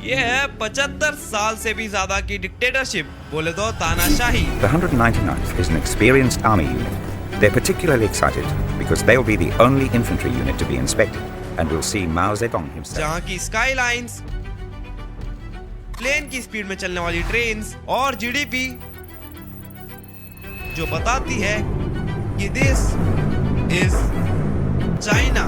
ये है 75 साल से भी ज्यादा की डिक्टेटरशिप, बोले तो तानाशाही। The 199th is an experienced army unit. They're particularly excited because they'll be the only infantry unit to be inspected and will see Mao Zedong himself. जहाँ की स्काई लाइन्स, प्लेन की स्पीड में चलने वाली trains और GDP जो बताती है कि दिस इज चाइना।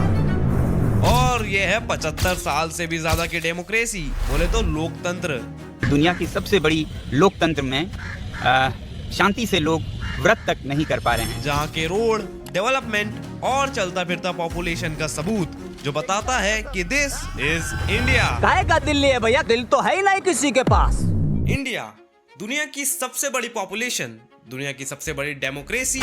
और ये है 75 साल से भी ज्यादा की डेमोक्रेसी, बोले तो लोकतंत्र। दुनिया की सबसे बड़ी लोकतंत्र में शांति से लोग व्रत तक नहीं कर पा रहे हैं। जहाँ के रोड, डेवलपमेंट और चलता फिरता पॉपुलेशन का सबूत जो बताता है कि दिस इज इंडिया। काहे का दिल्ली है भैया, दिल तो है ही नहीं किसी के पास। इंडिया दुनिया की सबसे बड़ी पॉपुलेशन, दुनिया की सबसे बड़ी डेमोक्रेसी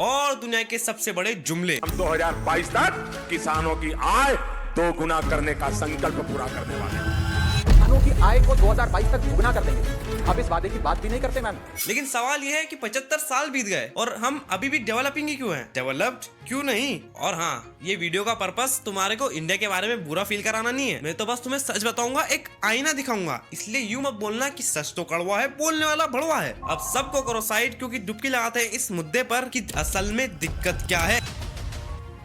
और दुनिया के सबसे बड़े जुमले। हम 2022 तक किसानों की आय 2 गुना करने का संकल्प पूरा करने वाले हैं। किसानों की आय को 2022 तक दुगना कर देंगे। अब इस वादे की बात भी नहीं करते मैम। लेकिन सवाल यह है कि 75 साल बीत गए और हम अभी भी डेवलपिंग ही क्यों हैं? डेवलप्ड क्यों नहीं? और हाँ, ये वीडियो का पर्पस तुम्हारे को इंडिया के बारे में बुरा फील कराना नहीं है। मैं तो बस तुम्हें सच बताऊंगा, एक आईना दिखाऊंगा। इसलिए यूं मत बोलना कि सच तो कड़वा है, बोलने वाला भड़वा है। अब सबको करो साइड, क्योंकि डुबकी लगाते हैं इस मुद्दे पर कि असल में दिक्कत क्या है।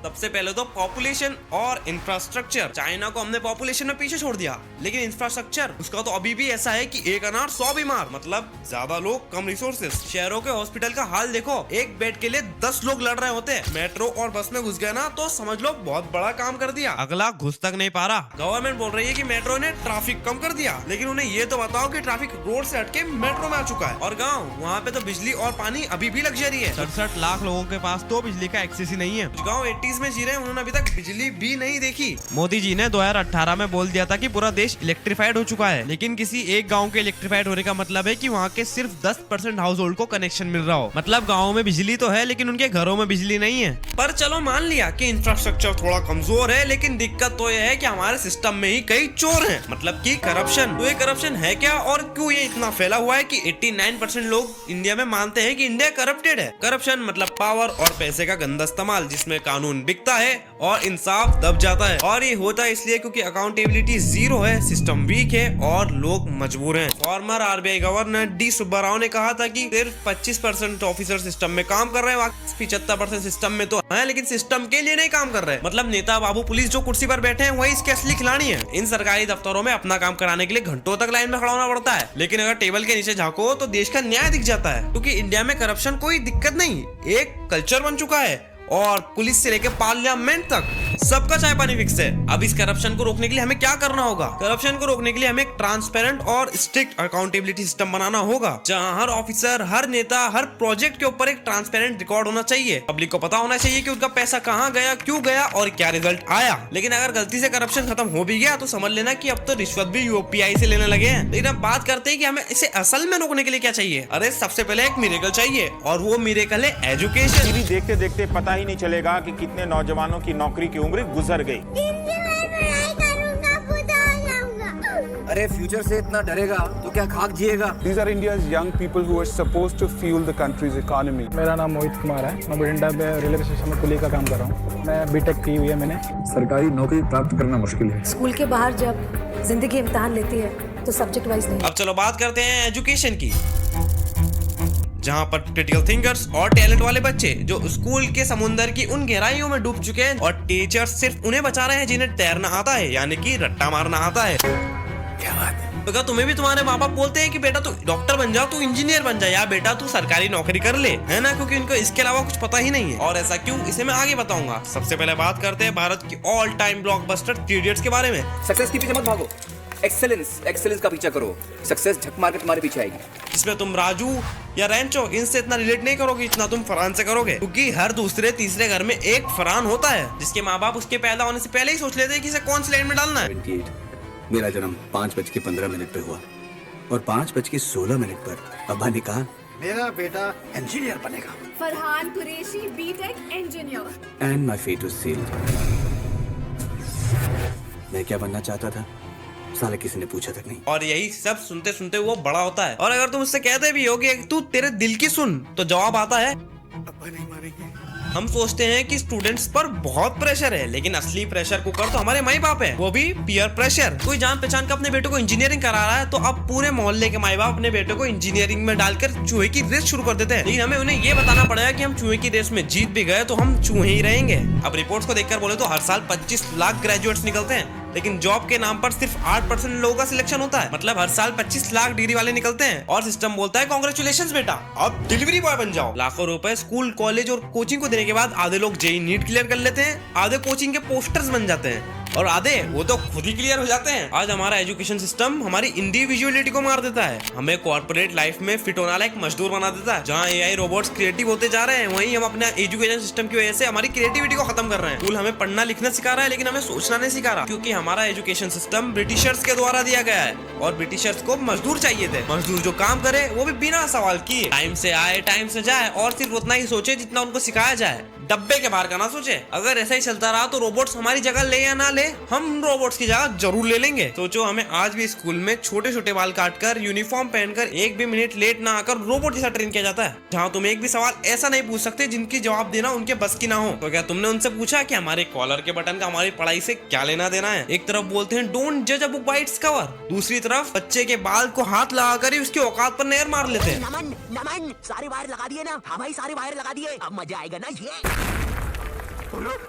सबसे पहले तो पॉपुलेशन और इंफ्रास्ट्रक्चर। चाइना को हमने पॉपुलेशन में पीछे छोड़ दिया, लेकिन इंफ्रास्ट्रक्चर उसका तो अभी भी ऐसा है कि 1 अनार 100 बीमार, मतलब ज्यादा लोग कम रिसोर्सेज। शहरों के हॉस्पिटल का हाल देखो, एक बेड के लिए 10 लोग लड़ रहे होते हैं। मेट्रो और बस में घुस गया ना तो समझ लो बहुत बड़ा काम कर दिया। अगला घुस तक नहीं पा रहा। गवर्नमेंट बोल रही है कि मेट्रो ने ट्रैफिक कम कर दिया, लेकिन उन्हें ये तो बताओ कि ट्रैफिक रोड से हटके मेट्रो में आ चुका है। और गाँव, वहाँ पे तो बिजली और पानी अभी भी लग्जरी है। 67 लाख लोगों के पास तो बिजली का एक्सेस ही नहीं है। गाँव 80s में जी रहे हैं, उन्होंने अभी तक बिजली भी नहीं देखी। मोदी जी ने 2018 में बोल दिया था कि पूरा देश इलेक्ट्रिफाइड हो चुका है, लेकिन किसी एक गांव के इलेक्ट्रिफाइड होने का मतलब है कि वहाँ के सिर्फ 10% हाउस होल्ड को कनेक्शन मिल रहा हो। मतलब गाँव में बिजली तो है, लेकिन उनके घरों में बिजली नहीं है। पर चलो मान लिया कि इंफ्रास्ट्रक्चर थोड़ा कमजोर है, लेकिन दिक्कत तो यह है कि हमारे सिस्टम में ही कई चोर हैं, मतलब कि करप्शन। तो ये करप्शन है क्या और क्यों ये इतना फैला हुआ है कि 89% लोग इंडिया में मानते हैं कि इंडिया करप्टेड है। करप्शन मतलब पावर और पैसे का गंदा इस्तेमाल, जिसमें कानून बिकता है और इंसाफ दब जाता है। और ये होता है इसलिए क्योंकि अकाउंटेबिलिटी जीरो है, सिस्टम वीक है और लोग मजबूर हैं। Farmer RBI governor D Subba Rao ने कहा था कि सिर्फ 25% ऑफिसर सिस्टम में काम कर रहे हैं, 75% सिस्टम में तो है, लेकिन सिस्टम के लिए नहीं काम कर रहे हैं। मतलब नेता बाबू पुलिस जो कुर्सी पर बैठे हैं वही इसके असली खिलाड़ी हैं। इन सरकारी दफ्तरों में अपना काम कराने के लिए घंटों तक लाइन में खड़ा होना पड़ता है, लेकिन अगर टेबल के नीचे झांको तो देश का न्याय दिख जाता है। क्योंकि इंडिया में करप्शन कोई दिक्कत नहीं, एक कल्चर बन चुका है और पुलिस से लेकर पार्लियामेंट तक सबका चाय पानी फिक्स है। अब इस करप्शन को रोकने के लिए हमें क्या करना होगा? करप्शन को रोकने के लिए हमें एक ट्रांसपेरेंट और स्ट्रिक्ट अकाउंटेबिलिटी सिस्टम बनाना होगा, जहां हर ऑफिसर, हर नेता, हर प्रोजेक्ट के ऊपर एक ट्रांसपेरेंट रिकॉर्ड होना चाहिए। पब्लिक को पता होना चाहिए कि उनका पैसा कहां गया, क्यों गया और क्या रिजल्ट आया। लेकिन अगर गलती से करप्शन खत्म हो भी गया तो समझ लेना कि अब तो रिश्वत भी यूपीआई से लेने लगे हैं। लेकिन अब बात करते हैं कि हमें इसे असल में रोकने के लिए क्या चाहिए। अरे सबसे पहले एक मिरेकल चाहिए, और वो मिरेकल है एजुकेशन। टीवी देखते देखते पता ही नहीं चलेगा कि कितने नौजवानों की नौकरी की उम्र गुजर गई। अरे फ्यूचर से इतना डरेगा तो क्या खाक जिएगा। These are India's young people who are supposed to fuel the country's economy. मेरा नाम मोहित कुमार है, मैं बठिंडा में रेलवे स्टेशन में कुली का काम कर रहा हूँ। मैं बीटेक की हुई है मैंने। सरकारी नौकरी प्राप्त करना मुश्किल है। स्कूल के बाहर जब जिंदगी इम्तिहान लेती है तो सब्जेक्ट वाइज नहीं। अब चलो बात करते हैं एजुकेशन की, जहाँ पर क्रिटिकल थिंकर्स और टैलेंट वाले बच्चे जो स्कूल के समुंदर की उन गहराइयों में डूब चुके हैं, और टीचर्स सिर्फ उन्हें बचा रहे हैं जिन्हें तैरना आता है, यानी कि रट्टा मारना आता है। क्या बात है? तो क्या तुम्हें भी तुम्हारे माँ बाप बोलते हैं कि बेटा तू डॉक्टर बन जा, तू इंजीनियर बन जा, या बेटा तू सरकारी नौकरी कर ले, है ना? क्योंकि उनको इसके अलावा कुछ पता ही नहीं है। और ऐसा क्यों, इसे मैं आगे बताऊंगा। सबसे पहले बात करते हैं भारत की ऑल टाइम ब्लॉकबस्टर 3 इडियट्स के बारे में। सक्सेस के पीछे मत भागो, एक्सेलेंस का पीछा करो। सक्सेस झक मार के तुम्हारे पीछे आएगी। इसमें तुम राजू या रैंचो इनसे इतना रिलेट नहीं करोगे जितना तुम फरहान से करोगे, क्योंकि हर दूसरे तीसरे घर में एक फरहान होता है, जिसके माँ बाप उसके पैदा होने से पहले ही सोच लेते हैं कि इसे कौन सी लाइन में डालना है। 28 मेरा जन्म 5:15 पे हुआ और 5:16 पर अब्बा ने कहा मेरा बेटा इंजीनियर बनेगा। Farhan Qureshi BTech engineer. And my fate was sealed. मैं क्या बनना चाहता था साले किसी ने पूछा तक नहीं। और यही सब सुनते सुनते वो बड़ा होता है। और अगर तुम उससे कहते भी हो कि तू तेरे दिल की सुन, तो जवाब आता है अब्बा नहीं मारेंगे। हम सोचते हैं कि स्टूडेंट्स पर बहुत प्रेशर है, लेकिन असली प्रेशर कुकर तो हमारे माई बाप है, वो भी पीयर प्रेशर। कोई जान पहचान का अपने बेटे को इंजीनियरिंग करा रहा है तो अब पूरे मोहल्ले के माई बाप अपने बेटे को इंजीनियरिंग में डालकर चूहे की रेस शुरू कर देते हैं। लेकिन हमें उन्हें ये बताना पड़ेगा कि हम चूहे की रेस में जीत भी गए तो हम चूहे ही रहेंगे। अब रिपोर्ट्स को देखकर बोले तो हर साल 25 लाख ग्रेजुएट्स निकलते हैं, लेकिन जॉब के नाम पर सिर्फ 8% लोगों का सिलेक्शन होता है। मतलब हर साल 25 लाख डिग्री वाले निकलते हैं और सिस्टम बोलता है कांग्रेचुलेशंस बेटा, अब डिलीवरी बॉय बन जाओ। लाखों रुपए स्कूल कॉलेज और कोचिंग को देने के बाद आधे लोग जेईई नीट क्लियर कर लेते हैं, आधे कोचिंग के पोस्टर्स बन जाते हैं और आधे वो तो खुद ही क्लियर हो जाते हैं। आज हमारा एजुकेशन सिस्टम हमारी इंडिविजुअलिटी को मार देता है, हमें कॉर्पोरेट लाइफ में फिट होने वाला एक मजदूर बना देता है। जहाँ एआई रोबोट्स क्रिएटिव होते जा रहे हैं, वहीं हम अपने एजुकेशन सिस्टम की वजह से हमारी क्रिएटिविटी को खत्म कर रहे हैं। स्कूल हमें पढ़ना लिखना सिखा रहा है, लेकिन हमें सोचना नहीं सिखा रहा, क्योंकि हमारा एजुकेशन सिस्टम ब्रिटिशर्स के द्वारा दिया गया है और ब्रिटिशर्स को मजदूर चाहिए थे। मजदूर जो काम करे वो भी बिना सवाल किए, टाइम से आए टाइम से जाए और सिर्फ उतना ही सोचे जितना उनको सिखाया जाए, डब्बे के बाहर का ना सोचे। अगर ऐसा ही चलता रहा तो रोबोट्स हमारी जगह ले या ना ले, हम रोबोट्स की जगह जरूर ले लेंगे। सोचो हमें आज भी स्कूल में छोटे छोटे बाल काटकर यूनिफॉर्म पहनकर एक भी मिनट लेट ना आकर रोबोट जैसा ट्रेन किया जाता है, जहाँ तुम एक भी सवाल ऐसा नहीं पूछ सकते जिनकी जवाब देना उनके बस की ना हो। तो क्या तुमने उनसे पूछा कि हमारे कॉलर के बटन का हमारी पढ़ाई से क्या लेना देना है? एक तरफ बोलते हैं डोंट जज a book by its cover, दूसरी तरफ बच्चे के बाल को हाथ लगाकर ही उसकी औकात पर नहर मार लेते हैं। नमन सारे वायर लगा दिए ना? हाँ भाई सारे वायर लगा दिए, अब मजा आएगा ना। ये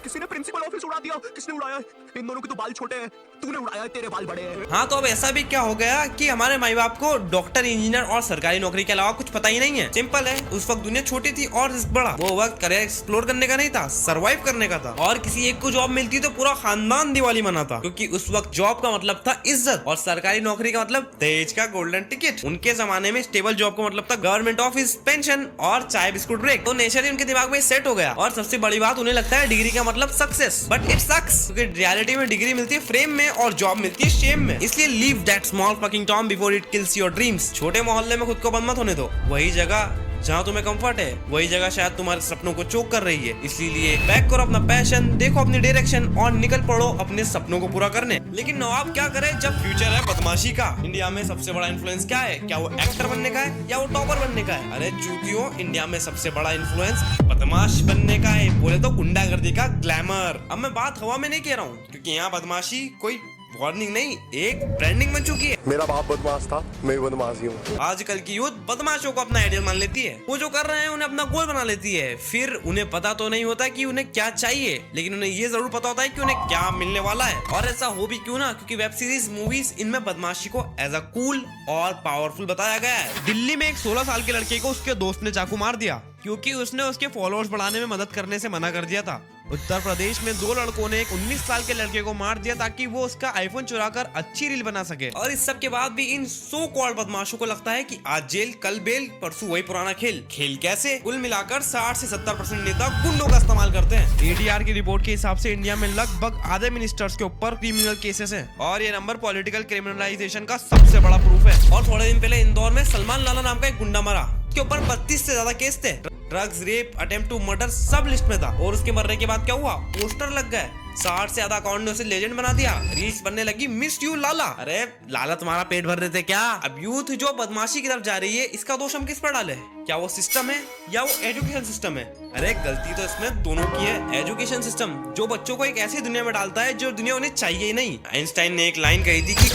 किसी ने प्रिंसिपल ऑफिस उड़ा दिया। किसने उड़ाया? इन दोनों के तो बाल छोटे हैं, तूने उड़ाया, तेरे बाल बड़े हैं। हाँ तो अब ऐसा भी क्या हो गया कि हमारे माई बाप को डॉक्टर इंजीनियर और सरकारी नौकरी के अलावा कुछ पता ही नहीं है। सिंपल है, उस वक्त दुनिया छोटी थी और रिस्क बड़ा। वो वक्त करियर एक्सप्लोर करने का नहीं था, सरवाइव करने का था। और किसी एक को जॉब मिलती तो पूरा खानदान दिवाली मनाता, क्योंकि उस वक्त जॉब का मतलब था इज्जत और सरकारी नौकरी का मतलब दहेज का गोल्डन टिकट। उनके जमाने में स्टेबल जॉब का मतलब था गवर्नमेंट ऑफिस, पेंशन और चाय बिस्कुट ब्रेक। तो नेचुरली उनके दिमाग में सेट हो गया और सबसे बड़ी बात उन्हें लगता है डिग्री का मतलब सक्सेस, बट इट सक्स, क्योंकि रियलिटी में डिग्री मिलती है फ्रेम में और जॉब मिलती है शेम में। इसलिए leave that small fucking Tom before it kills your dreams. छोटे मोहल्ले में खुद को बंद मत होने दो, वही जगह जहाँ तुम्हें कंफर्ट है, वही जगह शायद तुम्हारे सपनों को चोक कर रही है। इसीलिए बैक करो अपना पैशन, देखो अपनी डायरेक्शन और निकल पड़ो अपने सपनों को पूरा करने। लेकिन नवाब क्या करे जब फ्यूचर है बदमाशी का? इंडिया में सबसे बड़ा इन्फ्लुएंस क्या है? क्या वो एक्टर बनने का है या वो टॉपर बनने का है? अरे चूतियों, इंडिया में सबसे बड़ा इन्फ्लुएंस बदमाश बनने का है, बोले तो गुंडागर्दी का ग्लैमर। अब मैं बात हवा में नहीं कह रहा हूँ, क्योंकि यहाँ बदमाशी कोई वार्निंग नहीं, एक ब्रांडिंग बन चुकी है। मेरा बाप बदमाश था, मैं बदमाश ही हूँ। आजकल की यूथ बदमाशों को अपना आइडियल मान लेती है, वो जो कर रहे हैं उन्हें अपना गोल बना लेती है। फिर उन्हें पता तो नहीं होता कि उन्हें क्या चाहिए, लेकिन उन्हें ये जरूर पता होता है कि उन्हें क्या मिलने वाला है। और ऐसा हो भी क्यों ना, क्योंकि वेब सीरीज मूवीज इनमें बदमाशी को एज अ कूल और पावरफुल बताया गया है। दिल्ली में एक 16 साल के लड़के को उसके दोस्त ने चाकू मार दिया क्योंकि उसने उसके फॉलोअर्स बढ़ाने में मदद करने से मना कर दिया था। उत्तर प्रदेश में 2 लड़कों ने एक 19 साल के लड़के को मार दिया ताकि वो उसका आईफोन चुराकर अच्छी रील बना सके। और इस सब के बाद भी इन सो कॉल्ड बदमाशों को लगता है कि आज जेल कल बेल, परसों वही पुराना खेल। खेल कैसे? कुल मिलाकर 60 से 70% नेता गुंडों का इस्तेमाल करते हैं। ADR की रिपोर्ट के हिसाब से इंडिया में लगभग आधे मिनिस्टर्स के ऊपर क्रिमिनल केसेस हैं और ये नंबर पॉलिटिकल क्रिमिनलाइजेशन का सबसे बड़ा प्रूफ है। और थोड़े दिन पहले इंदौर में सलमान लाला नाम का एक गुंडा मरा, के ऊपर 32 से ज्यादा केस थे। Drugs, rape, attempt to murder सब लिस्ट में था। और उसके मरने के बाद क्या हुआ? पोस्टर लग गए, 60 से ज्यादा अकाउंट ने उसे लेजेंड बना दिया। रील्स बनने लगी मिस यू लाला। अरे लाला तुम्हारा पेट भर रहे थे क्या? अब यूथ जो बदमाशी की तरफ जा रही है, इसका दोष हम किस पर डाले? क्या वो सिस्टम है या वो एजुकेशन सिस्टम है? अरे गलती तो इसमें दोनों की है। एजुकेशन सिस्टम जो बच्चों को एक ऐसी दुनिया में डालता है जो दुनिया उन्हें चाहिए ही नहीं। आइंस्टाइन ने एक लाइन कही थी कि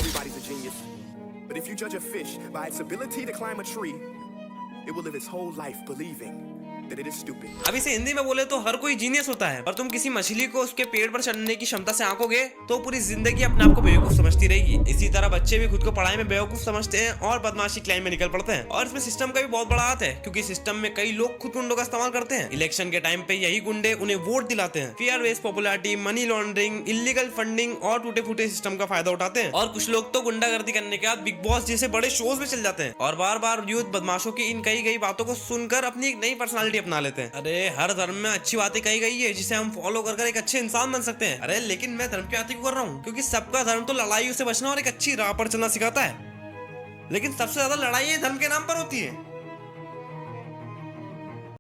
it will live its whole life believing that it is stupid. अब इसे हिंदी में बोले तो हर कोई जीनियस होता है, पर तुम किसी मछली को उसके पेट पर चढ़ने की क्षमता से आंकोगे तो पूरी जिंदगी अपने आप को बेवकूफ समझती रहेगी। इसी तरह बच्चे भी खुद को पढ़ाई में बेवकूफ समझते हैं और बदमाशी क्लाइन में निकल पड़ते हैं। और इसमें सिस्टम का भी बहुत बड़ा हाथ है, क्योंकि सिस्टम में कई लोग खुद गुंडों का इस्तेमाल करते हैं। इलेक्शन के टाइम पे यही गुंडे उन्हें वोट दिलाते हैं। Fair based popularity, money laundering, illegal funding और टूटे फूटे सिस्टम का फायदा उठाते हैं। और कुछ लोग तो गुंडागर्दी करने के बाद बिग बॉस जैसे बड़े शोज में चल जाते हैं और बार बार यूथ बदमाशों की इन कई गई बातों को सुनकर अपनी एक नई पर्सनालिटी अपना लेते हैं। अरे हर धर्म में अच्छी बातें कही गई है जिसे हम फॉलो कर एक अच्छे इंसान बन सकते हैं। अरे लेकिन मैं धर्म की बात क्यों कर रहा हूँ? क्योंकि सबका धर्म तो लड़ाइयों से बचना और एक अच्छी राह पर चलना सिखाता है, लेकिन सबसे ज्यादा लड़ाई धर्म के नाम पर होती है।